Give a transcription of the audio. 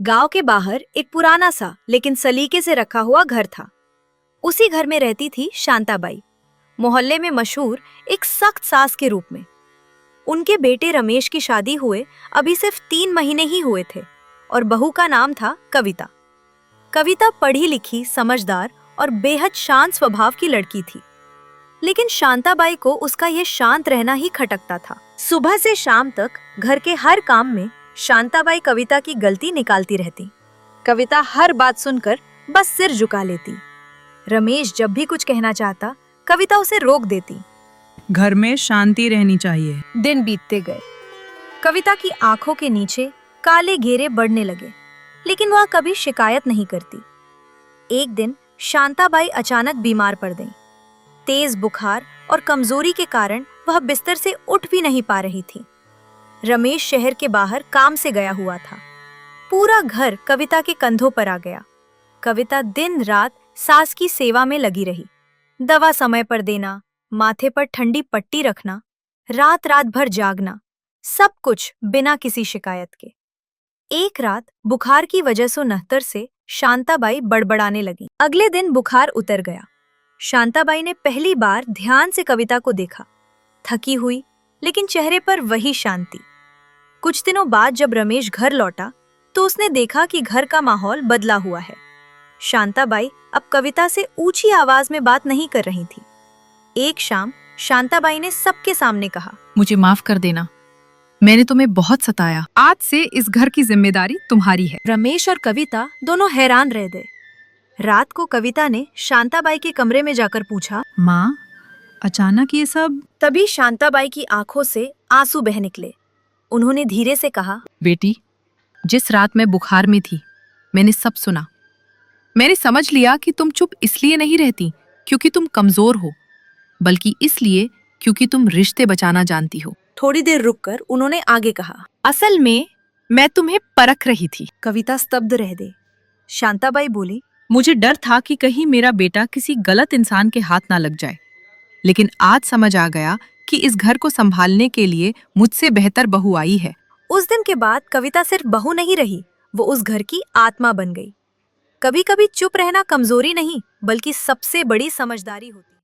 गांव के बाहर एक पुराना सा लेकिन सलीके से रखा हुआ घर था। उसी घर में रहती थी शांताबाई, मोहल्ले में मशहूर एक सख्त सास के रूप में। उनके बेटे रमेश की शादी हुए अभी सिर्फ 3 महीने ही हुए थे और बहू का नाम था कविता। कविता पढ़ी लिखी, समझदार और बेहद शांत स्वभाव की लड़की थी, लेकिन शांताबाई को उसका यह शांत रहना ही खटकता था। सुबह से शाम तक घर के हर काम में शांताबाई कविता की गलती निकालती रहती। कविता हर बात सुनकर बस सिर झुका लेती। रमेश जब भी कुछ कहना चाहता, कविता उसे रोक देती। घर में शांति रहनी चाहिए। दिन बीतते गए। कविता की आंखों के नीचे काले घेरे बढ़ने लगे, लेकिन वह कभी शिकायत नहीं करती। एक दिन शांताबाई अचानक बीमार पड़ गईं। तेज बुखार और कमजोरी के कारण वह बिस्तर से उठ भी नहीं पा रही थी। रमेश शहर के बाहर काम से गया हुआ था। पूरा घर कविता के कंधों पर आ गया। कविता दिन रात सास की सेवा में लगी रही। दवा समय पर देना, माथे पर ठंडी पट्टी रखना, रात रात भर जागना, सब कुछ बिना किसी शिकायत के। एक रात बुखार की वजह से नहतर से शांताबाई बड़बड़ाने लगी। अगले दिन बुखार उतर गया। शांताबाई ने पहली बार ध्यान से कविता को देखा। थकी हुई, लेकिन चेहरे पर वही शांति। कुछ दिनों बाद जब रमेश घर लौटा तो उसने देखा कि घर का माहौल बदला हुआ है। शांताबाई अब कविता से ऊंची आवाज में बात नहीं कर रही थी। एक शाम शांताबाई ने सबके सामने कहा, मुझे माफ कर देना, मैंने तुम्हें बहुत सताया। आज से इस घर की जिम्मेदारी तुम्हारी है। रमेश और कविता दोनों हैरान रह गए। रात को कविता ने शांताबाई के कमरे में जाकर पूछा, माँ, अचानक ये सब? तभी शांताबाई की आंखों से आंसू बह निकले। उन्होंने धीरे से कहा, बेटी, जिस रात मैं बुखार में थी मैंने सब सुना। मैंने समझ लिया कि तुम चुप इसलिए नहीं रहती क्योंकि तुम कमजोर हो, बल्कि इसलिए क्योंकि तुम रिश्ते बचाना जानती हो। थोड़ी देर रुककर उन्होंने आगे कहा, असल में मैं तुम्हें परख रही थी। कविता स्तब्ध रह गई। शांताबाई बोली, मुझे डर था कि कहीं मेरा बेटा किसी गलत इंसान के हाथ ना लग जाए, लेकिन आज समझ आ गया कि इस घर को संभालने के लिए मुझसे बेहतर बहू आई है। उस दिन के बाद कविता सिर्फ बहू नहीं रही, वो उस घर की आत्मा बन गई। कभी कभी चुप रहना कमजोरी नहीं, बल्कि सबसे बड़ी समझदारी होती।